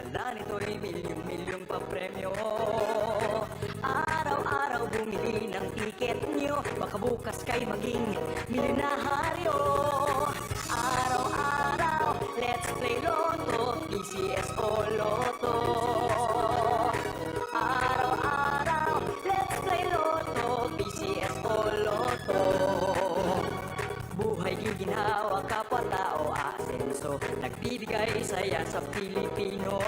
Dala nito'y milyong-milyong papremyo. Araw-araw bumili ng tiket nyo, baka bukas kay maging milyonaryo. Araw-araw, let's play Lotto, PCS o Lotto. Araw-araw, let's play Lotto, PCS o Lotto. Buhay giginhawa, kapwa-tao asenso, nagbibigay saya sa Pilipino.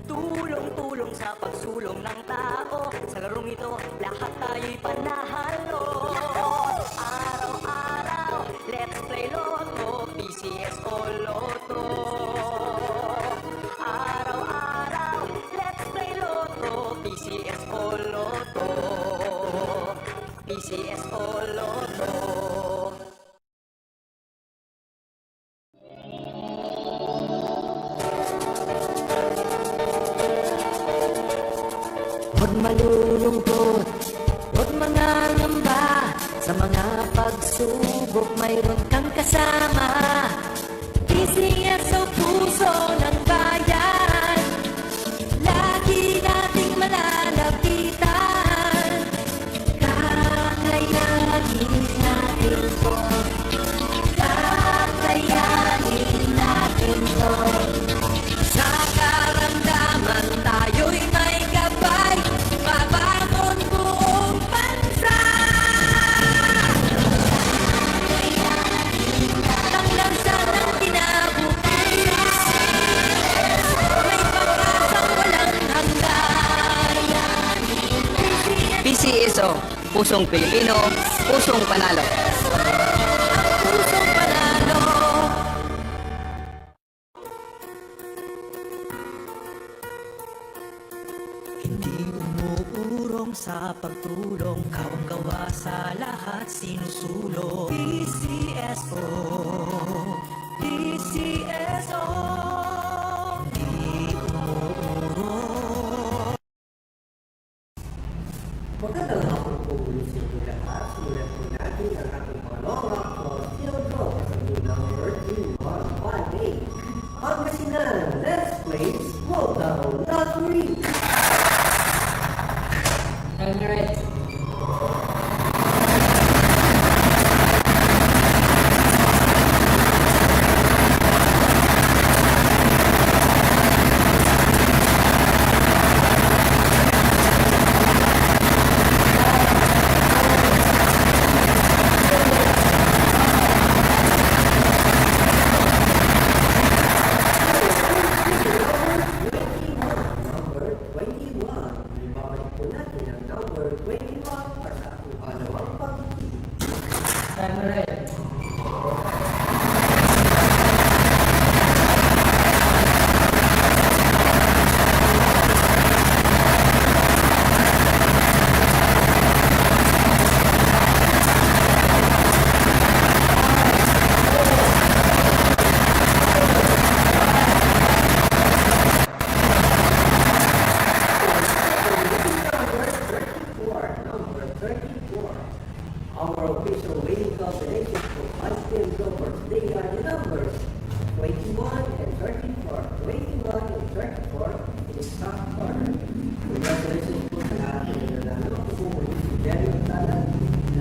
Tulong-tulong sa pagsulong ng tao, sa larong ito lahat tayo'y panahalo. Araw-araw, let's play Lotto, PCS o Lotto. Araw-araw, let's play Lotto, PCS o Lotto. PCS o Lotto. Huwag malulungkot, huwag mangangamba, sa mga pagsubok mayroon kang kasama. PCS o puso ng bayan, lagi nating malalapitan. Kakayanin natin to, kakayanin natin to. Sa karamdaman tayo'y may gabay, mabangon buong bansa. Ang lansa ng kinabukasan, may pag-asang walang hanggan. PCSO, pusong Pilipino, pusong panalo. Pusong panalo. Hindi umuurong sa pagtulong, kawang-gawa sa lahat sinusulong. PCSO, PCSO. Hindi umuurong. Magandang hapon po ulit sa inyo lahat. Simulan po natin ang ating monolog o sinodro sa number 2158. Pangasinan, let's play Small Town Lottery! Alright. Number 21. Ibabalik po natin ang number 21 para sa ating pangalawang pagtitig. Alright. Number 34. Our official winning combinations for Austin Gophers, they are the numbers 21 and 34. 21 and 34 in the top corner. Congratulations po sa lahat ng nanalo. Ako po muli si Jerry Octala.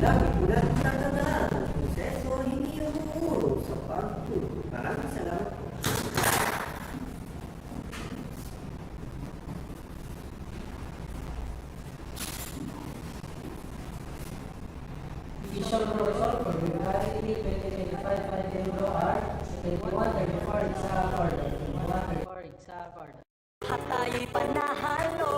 Lagi po natin tatandaan ang proseso hindi umuurong sa pagtulong. Maraming salamat po. Official protocol for February 2025 Panagendo are 2134 sa order. 2134 sa order. Lahat tayo'y panahalo.